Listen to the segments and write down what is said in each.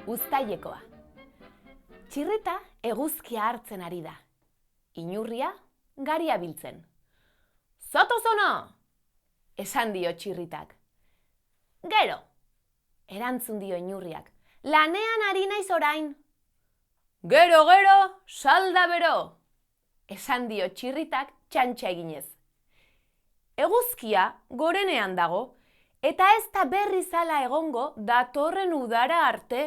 Uztailekoa. Txirrita eguzkia hartzen ari da. Inurria garia biltzen. Zatoz hona! Esan dio txirritak. Gero, erantzun dio inurriak. Lanean ari naiz orain. Gero, salda bero! Esan dio txirritak txantxa eginez. Eguzkia gorenean dago, eta ez da berri zala egongo datorren udara arte.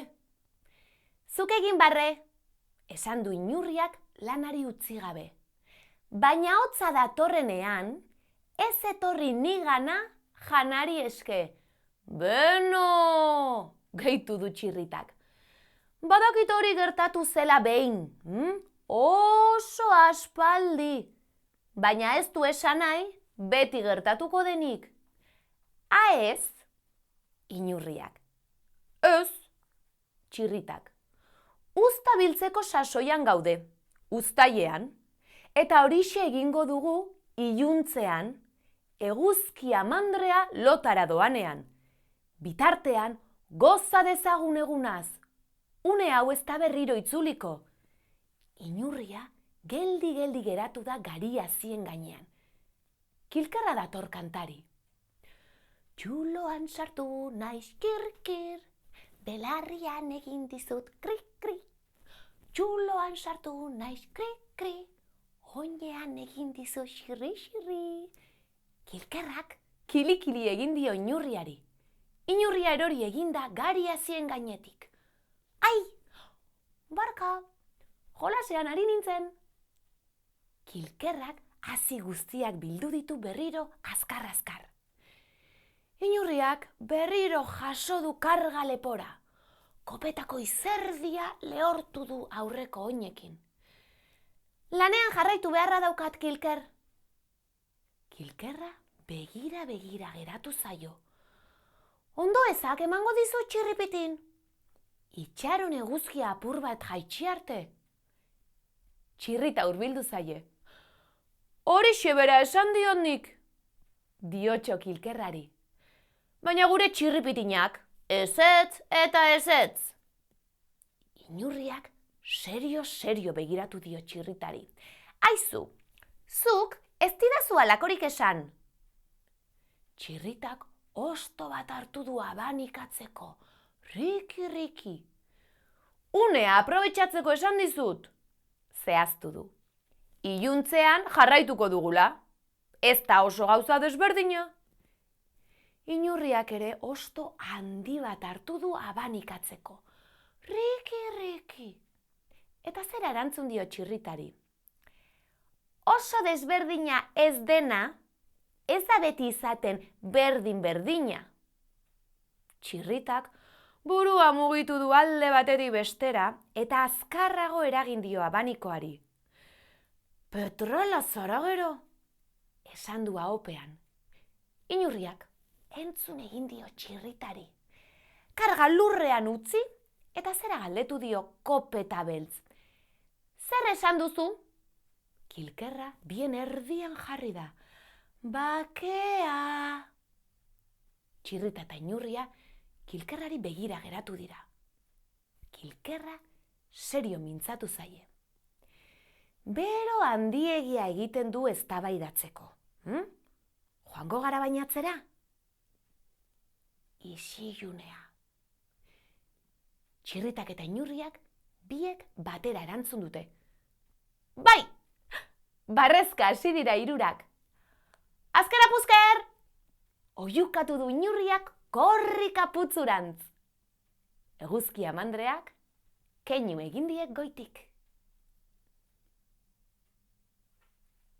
Zuk egin barre, esan du inurriak lanari utzi gabe. Baina hotza datorrenean, ez etorri nigana janari eske. Beno, gehitu du txirritak. Badakit hori gertatu zela behin, oso aspaldi. Baina ez du esan nahi, beti gertatuko denik. Ez, inurriak. Ez, txirritak. Uzta biltzeko sasoian gaude, uztailean, eta horixe egingo dugu iluntzean, eguzkia mandrea lotara doanean. Bitartean, goza dezagun egunaz. Une hau ez da berriro itzuliko. Inurria geldi geratu da garia zien gainean. Kilkerra dator kantari. Txuloan sartu naiz kirkir, belarrian egin dizut kri-kri. Txuloan sartu naiz kri-kri, oinean egin dizut xirri-xirri. Kilkerrak kili-kili egin dio inurriari. Inurria erori eginda garia zien gainetik. Ai, barka, jolasean ari nintzen. Kilkerrak hazi guztiak bildu ditu berriro azkar-azkar. Inurriak berriro jaso du karga lepora. Kopetako izerdia lehortu du aurreko oinekin. Lanean jarraitu beharra daukat, Kilker. Kilkerra begira geratu zaio. Ondo ezak emango dizu txirripitin. Itxaron eguzkia apur bat jaitsi arte. Txirrita hurbildu zaie. Horixe bera esan diot nik, diotxo Kilkerrari. Baina gure txirripitinak, ezetz eta ezetz. Inurriak serio begiratu dio txirritari. Aizu, zuk ez didazu halakorik esan. Txirritak hosto bat hartu du abanikatzeko, riki. Unea aprobetxatzeko esan dizut. Zehaztu du. Iluntzean jarraituko dugula. Ez da oso gauza desberdina. Inurriak ere hosto handi bat hartu du abanikatzeko. Riki. Eta zera erantzun dio txirritari. Oso desberdina ez dena, ez da beti izaten berdin-berdina. Txirritak burua mugitu du alde batetik bestera eta azkarrago eragin dio abanikoari. Petrola zara gero, esan du ahopean. Inurriak entzun egin dio txirritari. Karga lurrean utzi eta zera galdetu dio kopeta beltz. Zer esan duzu? Kilkerra bien erdian jarri da. Bakea! Txirrita eta inurria Kilkerrari begira geratu dira. Kilkerra serio mintzatu zaie. Bero handiegia egiten du eztabaidatzeko. Joango gara bainatzera? Isilunea. Txirritak eta inurriak biek batera erantzun dute. Bai! Barrezka hasi dira hirurak. Azkara puzker! Oiukatu du inurriak korrika putzurantz. Eguzkia mandreak keinu egin diek goitik.